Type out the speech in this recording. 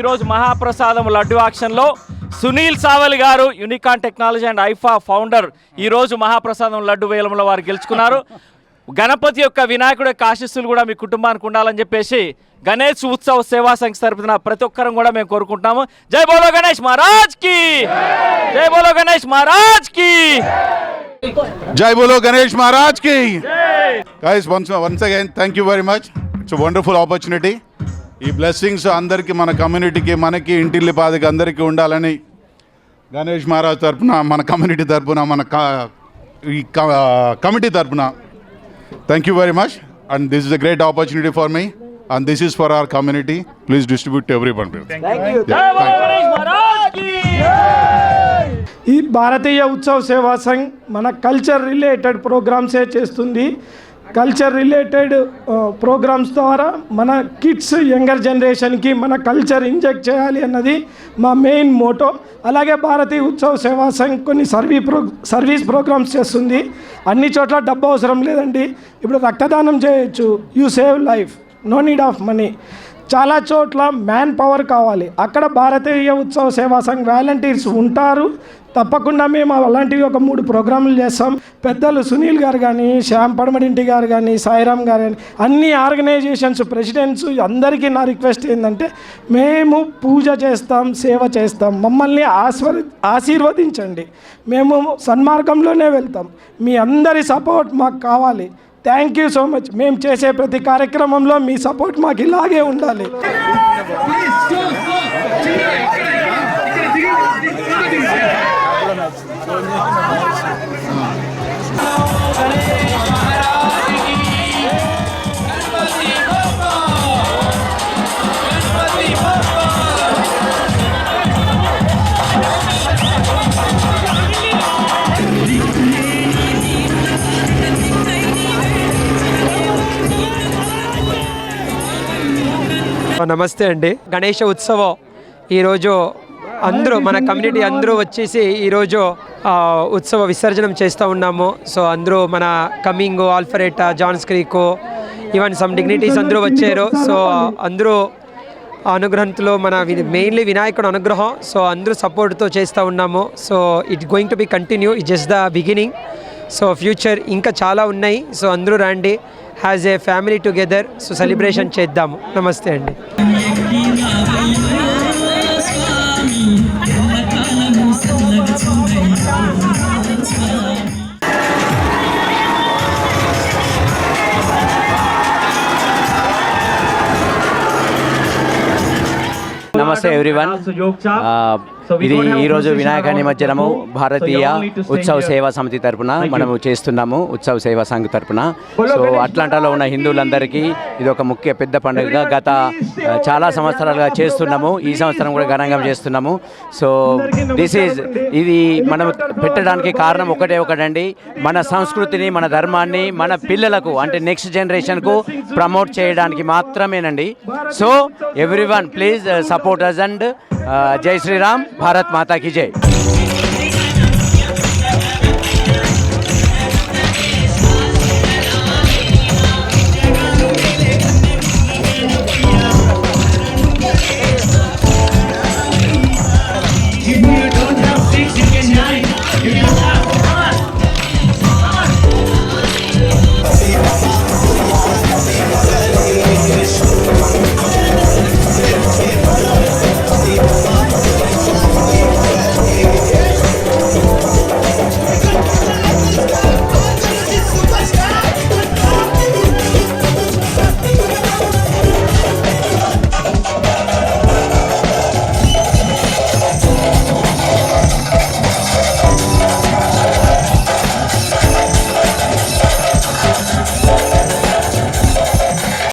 ఈరోజు మహాప్రసాదం లడ్డు ఆక్షన్లో సునీల్ సావలి గారు unicorn technology and IIFA founder ఈరోజు మహాప్రసాదం లడ్డు వేలంలో వారు గెలుచుకున్నారు. గణపతి యొక్క వినాయకుడి యొక్క ఆశీస్సులు కూడా మీ కుటుంబానికి ఉండాలని చెప్పేసి గణేష్ ఉత్సవ్ సేవా సంస్థ తరపున ప్రతి ఒక్కరం కూడా మేము కోరుకుంటున్నాము. జై బోలో గణేష్ మహారాజ్ కి, జై బోలో గణేష్ మహారాజ్ కి, జై బోలో గణేష్ మహారాజ్ కి. Guys, once again thank you very much. It's a wonderful opportunity. ఈ బ్లెస్సింగ్స్ అందరికీ, మన కమ్యూనిటీకి, మనకి, ఇంటిల్లి పాదికి అందరికీ ఉండాలని గణేష్ మహారాజ్ తరపున, మన కమ్యూనిటీ తరపున, మన కమిటీ తరపున thank you very much. And this is a great opportunity for me and this is for our community. Please distribute to everyone. ఈ భారతీయ ఉత్సవ్ సేవా సంఘ్ మన కల్చర్ రిలేటెడ్ ప్రోగ్రామ్సే చేస్తుంది. కల్చర్ రిలేటెడ్ ప్రోగ్రామ్స్ ద్వారా మన కిడ్స్, యంగర్ జనరేషన్కి మన కల్చర్ ఇంజెక్ట్ చేయాలి అన్నది మా మెయిన్ మోటో. అలాగే భారతీయ ఉత్సవ్ సేవా సంఘ్ కొన్ని సర్వీస్ ప్రోగ్రామ్స్ చేస్తుంది. అన్ని చోట్ల డబ్బు అవసరం లేదండి. ఇప్పుడు రక్తదానం చేయొచ్చు, you save life, no need of money. చాలా చోట్ల మ్యాన్ పవర్ కావాలి, అక్కడ భారతీయ ఉత్సవ సేవా సంఘ్ వాలంటీర్స్ ఉంటారు. తప్పకుండా మేము అలాంటివి ఒక 3 ప్రోగ్రాములు చేస్తాం. పెద్దలు సునీల్ గారు కానీ, శ్యామ్ పడమడింటి గారు కానీ, సాయిరామ్ గారు కానీ, అన్ని ఆర్గనైజేషన్స్ ప్రెసిడెంట్స్ అందరికీ నా రిక్వెస్ట్ ఏంటంటే, మేము పూజ చేస్తాం, సేవ చేస్తాం, మమ్మల్ని ఆశీర్వదించండి. మేము సన్మార్గంలోనే వెళ్తాం. మీ అందరి సపోర్ట్ మాకు కావాలి. Thank you so much. మేము చేసే ప్రతి కార్యక్రమంలో మీ సపోర్ట్ మాకు ఇలాగే ఉండాలి. నమస్తే అండి. గణేష ఉత్సవం ఈరోజు అందరూ మన కమ్యూనిటీ అందరూ వచ్చేసి ఈరోజు ఉత్సవ విసర్జనం చేస్తూ ఉన్నాము. సో అందరూ మన Cumming, Alpharetta, Johns Creek, even some dignities అందరూ వచ్చారు. సో అందరూ అనుగ్రహంతో మన మెయిన్లీ వినాయకుడు అనుగ్రహం. సో అందరూ సపోర్ట్తో చేస్తూ ఉన్నాము. So it going to be continue, it just the beginning. So future ఇంకా చాలా ఉన్నాయి. సో అందరూ రండి, has a family together. So celebration చేద్దాము. నమస్తే అండి. నమస్తే ఎవ్రీవన్. ఇది ఈరోజు వినాయక నిమజ్జనము భారతీయ ఉత్సవ సేవా సమితి తరపున మనము చేస్తున్నాము, ఉత్సవ సేవా సంఘ్ తరపున. సో అట్లాంటాలో ఉన్న హిందువులందరికీ ఇది ఒక ముఖ్య పెద్ద పండుగగా గత చాలా సంవత్సరాలుగా చేస్తున్నాము. ఈ సంవత్సరం కూడా ఘనంగా చేస్తున్నాము. సో ఇది మనం పెట్టడానికి కారణం ఒకటండి, మన సంస్కృతిని, మన ధర్మాన్ని మన పిల్లలకు అంటే నెక్స్ట్ జనరేషన్కు ప్రమోట్ చేయడానికి మాత్రమేనండి. So everyone please support us and జై శ్రీరామ్, భారత్ మాతా కీ జై.